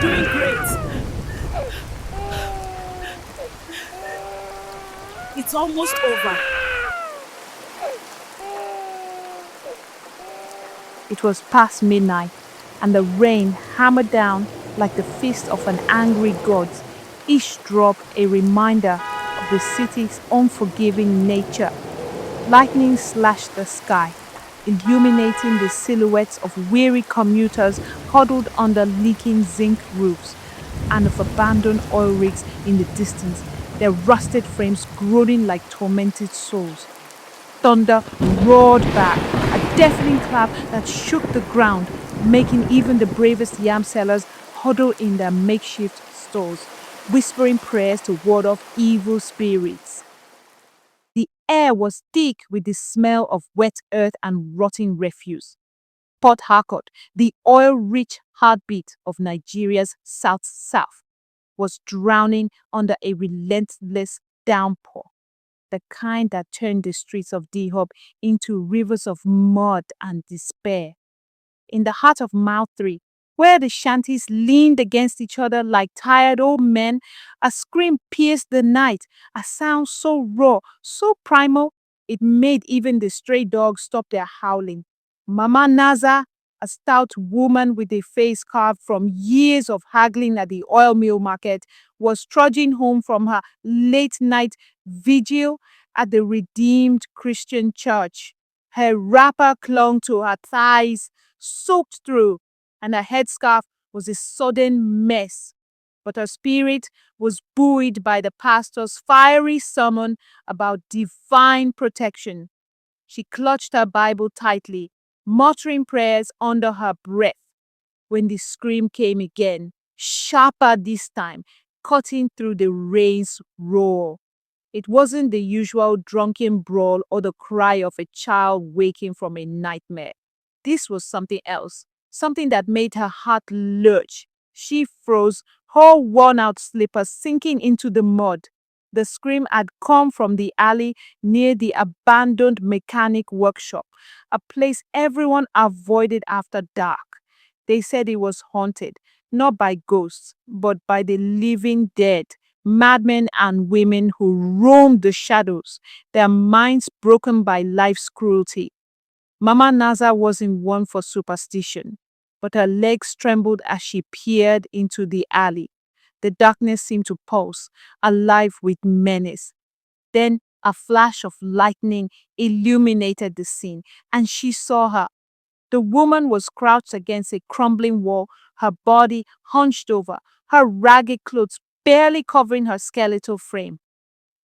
doing great. It's almost over. It was past midnight, and the rain hammered down like the fist of an angry god, each drop a reminder of the city's unforgiving nature. Lightning slashed the sky, illuminating the silhouettes of weary commuters huddled under leaking zinc roofs and of abandoned oil rigs in the distance, their rusted frames groaning like tormented souls. Thunder roared back, a deafening clap that shook the ground, making even the bravest yam sellers huddle in their makeshift stores, whispering prayers to ward off evil spirits. The air was thick with the smell of wet earth and rotting refuse. Port Harcourt, the oil-rich heartbeat of Nigeria's south-south, was drowning under a relentless downpour, the kind that turned the streets of Dihop into rivers of mud and despair. In the heart of Mile 3, where the shanties leaned against each other like tired old men, a scream pierced the night, a sound so raw, so primal, it made even the stray dogs stop their howling. Mama Naza, a stout woman with a face carved from years of haggling at the oil mill market, was trudging home from her late night vigil at the Redeemed Christian Church. Her wrapper clung to her thighs, soaked through, and her headscarf was a sodden mess. But her spirit was buoyed by the pastor's fiery sermon about divine protection. She clutched her Bible tightly, muttering prayers under her breath when the scream came again, sharper this time, cutting through the rain's roar. It wasn't the usual drunken brawl or the cry of a child waking from a nightmare. This was something else, something that made her heart lurch. She froze, her worn out slippers sinking into the mud. The scream had come from the alley near the abandoned mechanic workshop, a place everyone avoided after dark. They said it was haunted, not by ghosts, but by the living dead, madmen and women who roamed the shadows, their minds broken by life's cruelty. Mama Naza wasn't one for superstition, but her legs trembled as she peered into the alley. The darkness seemed to pulse, alive with menace. Then a flash of lightning illuminated the scene, and she saw her. The woman was crouched against a crumbling wall, her body hunched over, her ragged clothes barely covering her skeletal frame.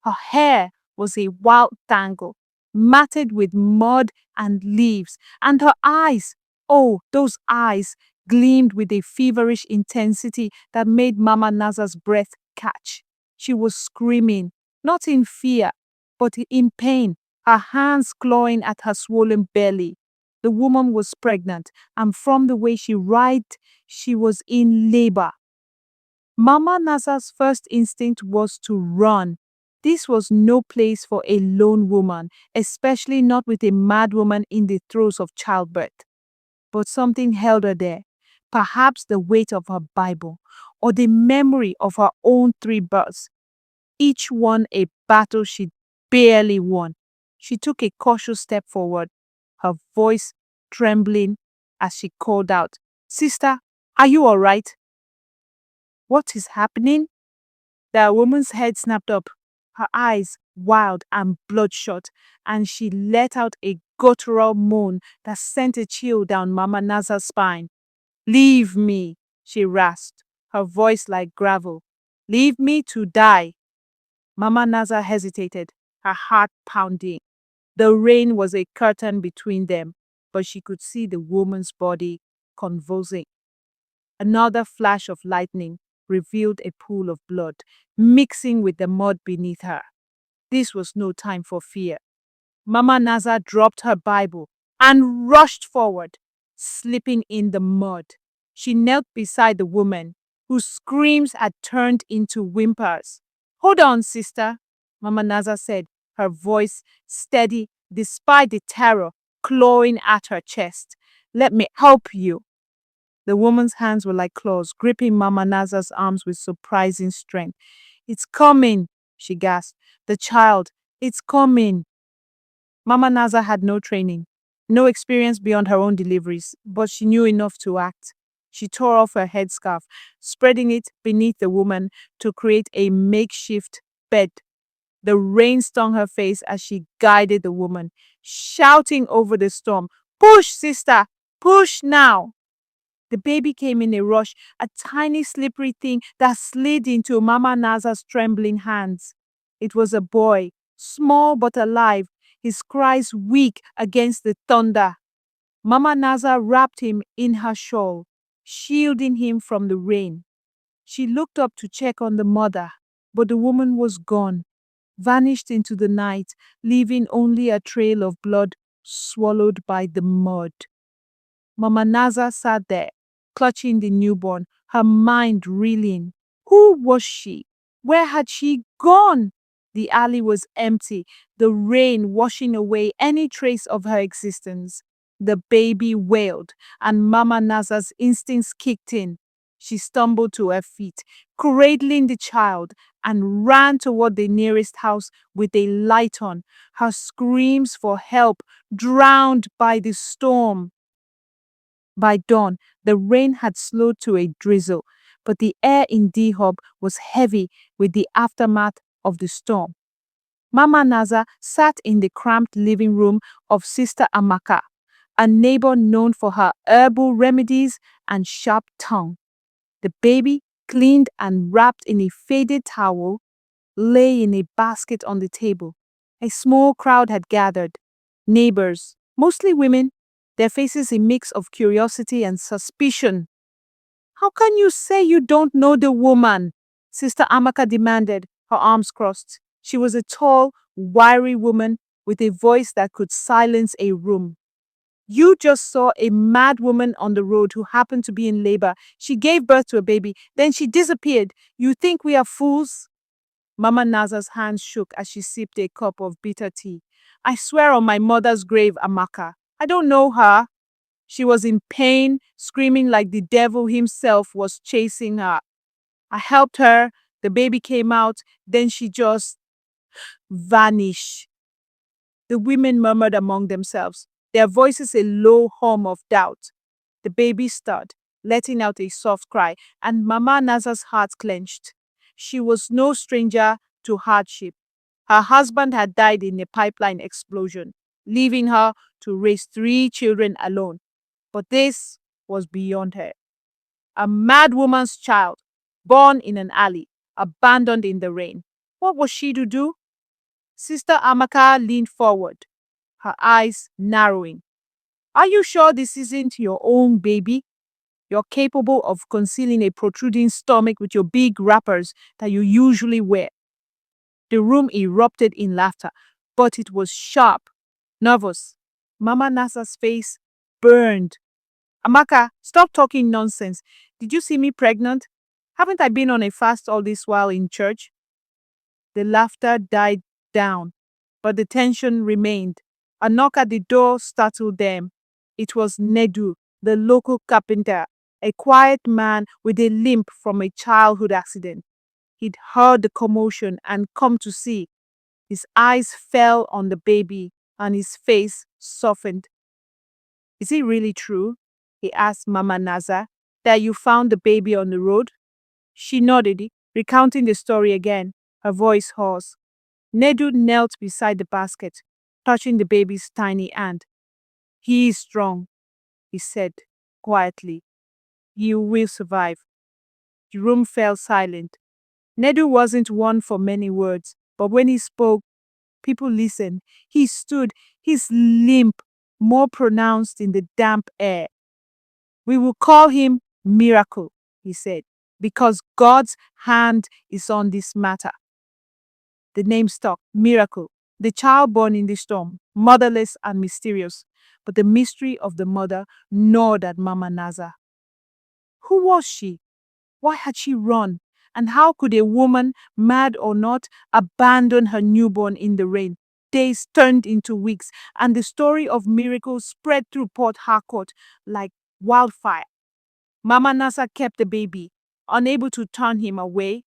Her hair was a wild tangle, matted with mud and leaves, and her eyes, oh, those eyes, gleamed with a feverish intensity that made Mama Naza's breath catch. She was screaming, not in fear, but in pain, her hands clawing at her swollen belly. The woman was pregnant, and from the way she writhed, she was in labor. Mama Naza's first instinct was to run. This was no place for a lone woman, especially not with a mad woman in the throes of childbirth. But something held her there, perhaps the weight of her Bible, or the memory of her own three births, each one a battle she barely won. She took a cautious step forward, her voice trembling as she called out, "Sister, are you all right?" "What is happening?" The woman's head snapped up, her eyes wild and bloodshot, and she let out a guttural moan that sent a chill down Mama Naza's spine. "Leave me," she rasped, her voice like gravel. "Leave me to die." Mama Naza hesitated, her heart pounding. The rain was a curtain between them, but she could see the woman's body convulsing. Another flash of lightning revealed a pool of blood, mixing with the mud beneath her. This was no time for fear. Mama Naza dropped her Bible and rushed forward, slipping in the mud. She knelt beside the woman, whose screams had turned into whimpers. "Hold on, sister," Mama Naza said, her voice steady despite the terror clawing at her chest. "Let me help you." The woman's hands were like claws, gripping Mama Naza's arms with surprising strength. It's coming, she gasped. The child, it's coming. Mama Naza had no training, no experience beyond her own deliveries, but she knew enough to act. She tore off her headscarf, spreading it beneath the woman to create a makeshift bed. The rain stung her face as she guided the woman, shouting over the storm, "Push, sister! Push now!" The baby came in a rush, a tiny slippery thing that slid into Mama Naza's trembling hands. It was a boy, small but alive, his cries weak against the thunder. Mama Naza wrapped him in her shawl, shielding him from the rain. She looked up to check on the mother, but the woman was gone, vanished into the night, leaving only a trail of blood swallowed by the mud. Mama Naza sat there, clutching the newborn, her mind reeling. Who was she? Where had she gone? The alley was empty, the rain washing away any trace of her existence. The baby wailed, and Mama Naza's instincts kicked in. She stumbled to her feet, cradling the child, and ran toward the nearest house with a light on, her screams for help drowned by the storm. By dawn, the rain had slowed to a drizzle, but the air in D-Hub was heavy with the aftermath of the storm. Mama Naza sat in the cramped living room of Sister Amaka, a neighbor known for her herbal remedies and sharp tongue. The baby, cleaned and wrapped in a faded towel, lay in a basket on the table. A small crowd had gathered. Neighbors, mostly women, their faces a mix of curiosity and suspicion. "How can you say you don't know the woman?" Sister Amaka demanded, her arms crossed. She was a tall, wiry woman with a voice that could silence a room. "You just saw a mad woman on the road who happened to be in labor. She gave birth to a baby, then she disappeared. You think we are fools?" Mama Naza's hands shook as she sipped a cup of bitter tea. "I swear on my mother's grave, Amaka, I don't know her." She was in pain, screaming like the devil himself was chasing her. "I helped her, the baby came out, then she just vanished." The women murmured among themselves, their voices a low hum of doubt. The baby stirred, letting out a soft cry, and Mama Naza's heart clenched. She was no stranger to hardship. Her husband had died in a pipeline explosion, leaving her to raise 3 children alone. But this was beyond her. A mad woman's child, born in an alley, abandoned in the rain. What was she to do? Sister Amaka leaned forward, her eyes narrowing. "Are you sure this isn't your own baby? You're capable of concealing a protruding stomach with your big wrappers that you usually wear." The room erupted in laughter, but it was sharp, nervous. Mama Nasa's face burned. "Amaka, stop talking nonsense. Did you see me pregnant? Haven't I been on a fast all this while in church?" The laughter died down, but the tension remained. A knock at the door startled them. It was Nedu, the local carpenter, a quiet man with a limp from a childhood accident. He'd heard the commotion and come to see. His eyes fell on the baby and his face softened. "Is it really true," he asked Mama Naza, "that you found the baby on the road?" She nodded, recounting the story again, her voice hoarse. Nedu knelt beside the basket, touching the baby's tiny hand. "He is strong," he said quietly. "You will survive." The room fell silent. Nedu wasn't one for many words, but when he spoke, people listened. He stood, his limp more pronounced in the damp air. "We will call him Miracle," he said, "because God's hand is on this matter." The name stuck, Miracle, the child born in the storm, motherless and mysterious. But the mystery of the mother gnawed at Mama Naza. Who was she? Why had she run? And how could a woman, mad or not, abandon her newborn in the rain? Days turned into weeks, and the story of miracles spread through Port Harcourt like wildfire. Mama Nasa kept the baby, unable to turn him away,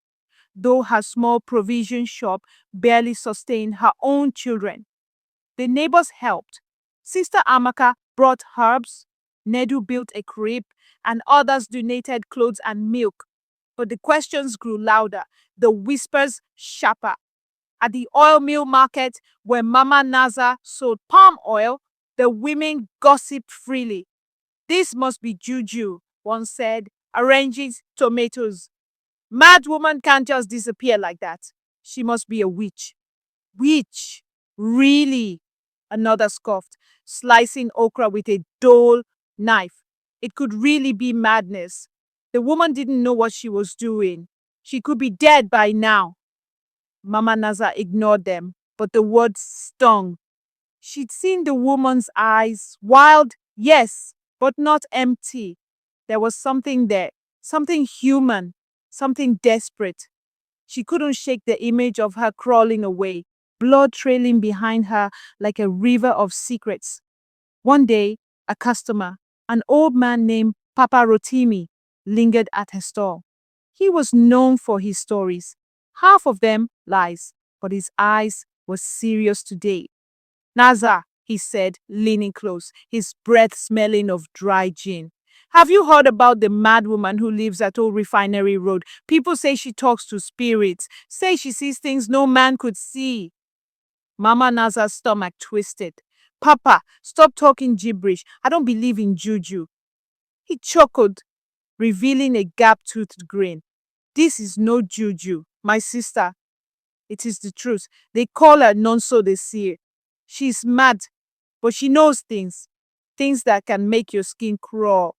though her small provision shop barely sustained her own children. The neighbors helped. Sister Amaka brought herbs, Nedu built a crib, and others donated clothes and milk. But the questions grew louder, the whispers sharper. At the oil mill market where Mama Naza sold palm oil, the women gossiped freely. This must be juju, one said, arranging tomatoes. Mad woman can't just disappear like that. She must be a witch. Witch? Really? Another scoffed, slicing okra with a dull knife. It could really be madness. The woman didn't know what she was doing. She could be dead by now. Mama Naza ignored them, but the words stung. She'd seen the woman's eyes, wild, yes, but not empty. There was something there, something human, something desperate. She couldn't shake the image of her crawling away, blood trailing behind her like a river of secrets. One day, a customer, an old man named Papa Rotimi, lingered at her stall. He was known for his stories, half of them lies, but his eyes were serious today. Naza, he said, leaning close, his breath smelling of dry gin. Have you heard about the mad woman who lives at Old Refinery Road? People say she talks to spirits, say she sees things no man could see. Mama Naza's stomach twisted. Papa, stop talking gibberish. I don't believe in juju. He chuckled, revealing a gap-toothed grin. This is no juju, my sister. It is the truth. They call her Nonso the Seer. She's mad, but she knows things. Things that can make your skin crawl.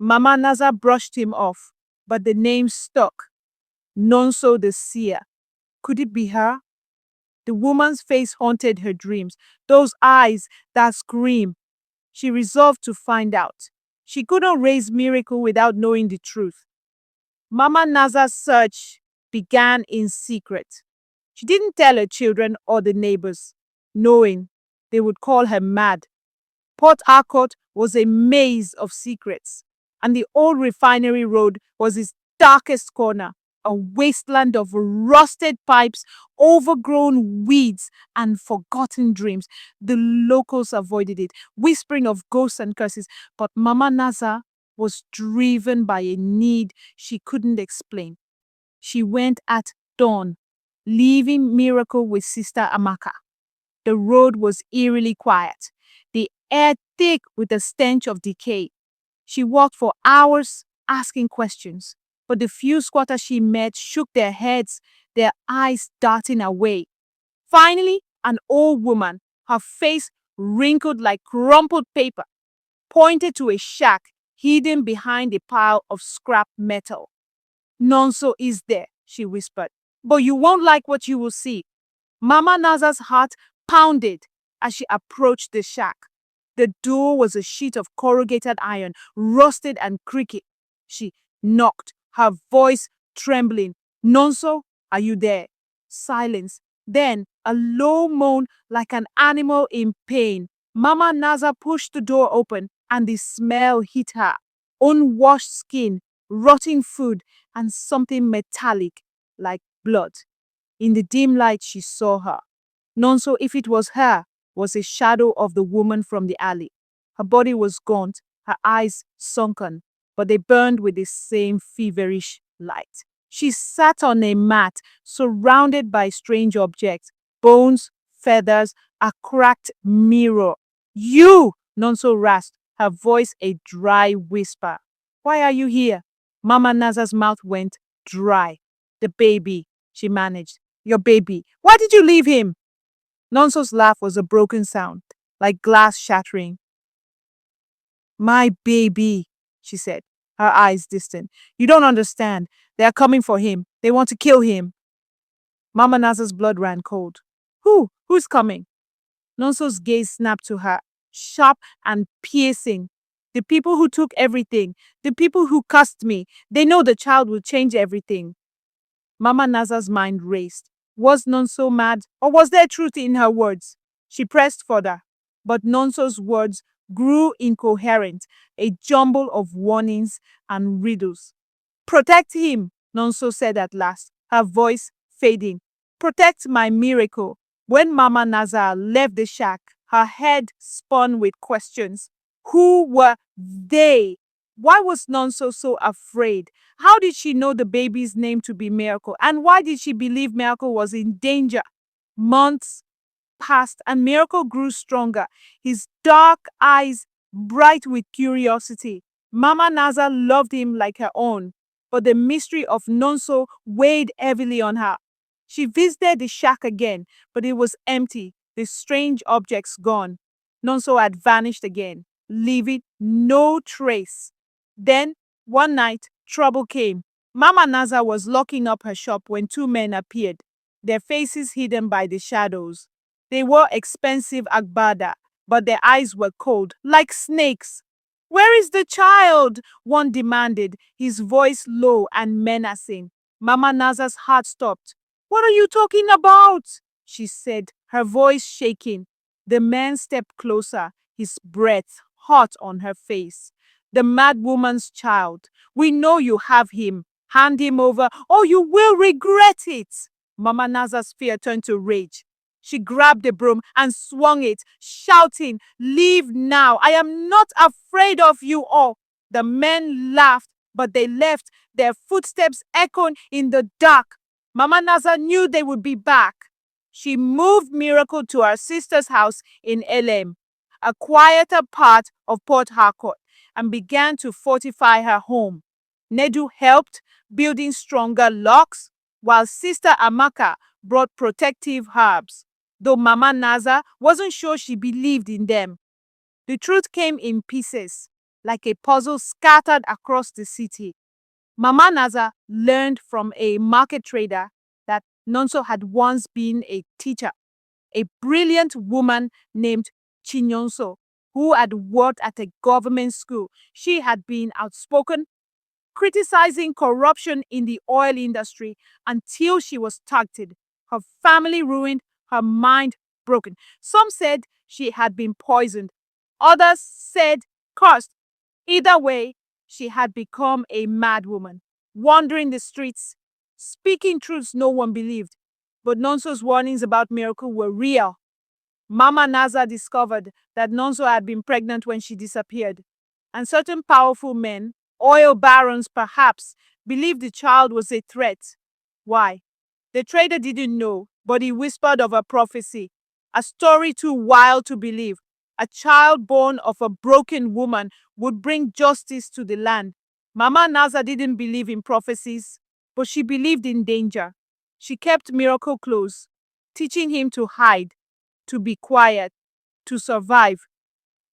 Mama Naza brushed him off, but the name stuck. Nonso the Seer. Could it be her? The woman's face haunted her dreams. Those eyes, that scream. She resolved to find out. She couldn't raise miracle without knowing the truth. Mama Naza's search began in secret. She didn't tell her children or the neighbors, knowing they would call her mad. Port Harcourt was a maze of secrets, and the old refinery road was its darkest corner, a wasteland of rusted pipes, overgrown weeds, and forgotten dreams. The locals avoided it, whispering of ghosts and curses, but Mama Naza was driven by a need she couldn't explain. She went at dawn, leaving Miracle with Sister Amaka. The road was eerily quiet, the air thick with the stench of decay. She walked for hours, asking questions, but the few squatters she met shook their heads, their eyes darting away. Finally, an old woman, her face wrinkled like crumpled paper, pointed to a shack hidden behind a pile of scrap metal. Nonso is there, she whispered, but you won't like what you will see. Mama Naza's heart pounded as she approached the shack. The door was a sheet of corrugated iron, rusted and creaky. She knocked, her voice trembling. Nonso, are you there? Silence. Then a low moan like an animal in pain. Mama Naza pushed the door open and the smell hit her. Unwashed skin, rotting food, and something metallic like blood. In the dim light, she saw her. Nonso, if it was her, was a shadow of the woman from the alley. Her body was gaunt, her eyes sunken, but they burned with the same feverish light. She sat on a mat, surrounded by strange objects, bones, feathers, a cracked mirror. You! Nonso rasped, her voice a dry whisper. Why are you here? Mama Naza's mouth went dry. The baby, she managed. Your baby. Why did you leave him? Nonso's laugh was a broken sound, like glass shattering. My baby, she said, her eyes distant. You don't understand. They are coming for him. They want to kill him. Mama Naza's blood ran cold. Who? Who's coming? Nonso's gaze snapped to her, sharp and piercing. The people who took everything, the people who cursed me, they know the child will change everything. Mama Naza's mind raced. Was Nonso mad, or was there truth in her words? She pressed further, but Nonso's words grew incoherent, a jumble of warnings and riddles. Protect him, Nonso said at last, her voice fading. Protect my miracle. When Mama Nazar left the shack, her head spun with questions. Who were they? Why was Nonso so afraid? How did she know the baby's name to be Miracle? And why did she believe Miracle was in danger? Months passed and Miracle grew stronger, his dark eyes bright with curiosity. Mama Naza loved him like her own, but the mystery of Nonso weighed heavily on her. She visited the shack again, but it was empty, the strange objects gone. Nonso had vanished again, leaving no trace. Then, one night, trouble came. Mama Naza was locking up her shop when two men appeared, their faces hidden by the shadows. They wore expensive agbada, but their eyes were cold, like snakes. Where is the child? One demanded, his voice low and menacing. Mama Naza's heart stopped. What are you talking about? She said, her voice shaking. The man stepped closer, his breath hot on her face. The mad woman's child. We know you have him. Hand him over, or you will regret it. Mama Naza's fear turned to rage. She grabbed the broom and swung it, shouting, Leave now! I am not afraid of you all! The men laughed, but they left, their footsteps echoing in the dark. Mama Naza knew they would be back. She moved Miracle to her sister's house in Elem, a quieter part of Port Harcourt, and began to fortify her home. Nedu helped, building stronger locks, while Sister Amaka brought protective herbs, though Mama Naza wasn't sure she believed in them. The truth came in pieces, like a puzzle scattered across the city. Mama Naza learned from a market trader that Nonso had once been a teacher, a brilliant woman named Chinyonso, who had worked at a government school. She had been outspoken, criticizing corruption in the oil industry until she was targeted, her family ruined, her mind broken. Some said she had been poisoned. Others said cursed. Either way, she had become a mad woman, wandering the streets, speaking truths no one believed. But Nonso's warnings about Miracle were real. Mama Naza discovered that Nonso had been pregnant when she disappeared, and certain powerful men, oil barons perhaps, believed the child was a threat. Why? The trader didn't know, but he whispered of a prophecy, a story too wild to believe. A child born of a broken woman would bring justice to the land. Mama Naza didn't believe in prophecies, but she believed in danger. She kept Miracle close, teaching him to hide, to be quiet, to survive.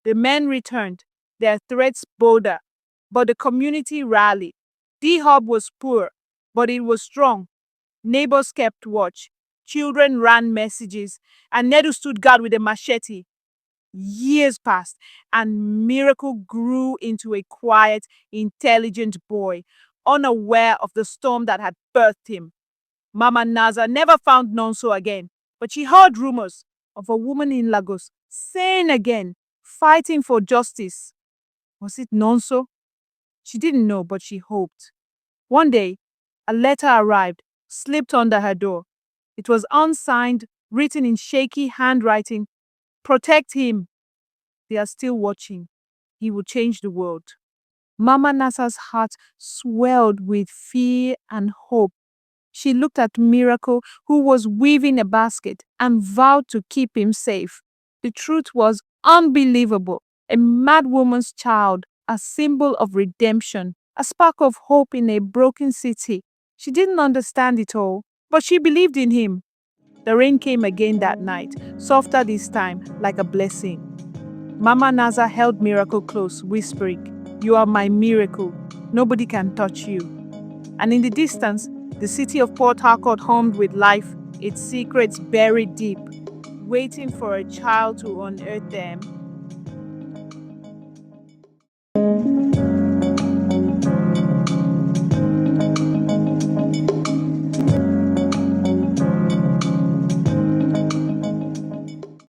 The men returned, their threats bolder, but the community rallied. D-Hub was poor, but it was strong. Neighbors kept watch. Children ran messages, and Nedu stood guard with a machete. Years passed, and Miracle grew into a quiet, intelligent boy, unaware of the storm that had birthed him. Mama Naza never found Nonso again, but she heard rumors of a woman in Lagos, sane again, fighting for justice. Was it Nonso? She didn't know, but she hoped. One day, a letter arrived, slipped under her door. It was unsigned, written in shaky handwriting. Protect him. They are still watching. He will change the world. Mama Nasa's heart swelled with fear and hope. She looked at Miracle, who was weaving a basket, and vowed to keep him safe. The truth was unbelievable. A mad woman's child, a symbol of redemption, a spark of hope in a broken city. She didn't understand it all, but she believed in him. The rain came again that night, softer this time, like a blessing. Mama Naza held Miracle close, whispering, You are my miracle. Nobody can touch you. And in the distance, the city of Port Harcourt hummed with life, its secrets buried deep, waiting for a child to unearth them.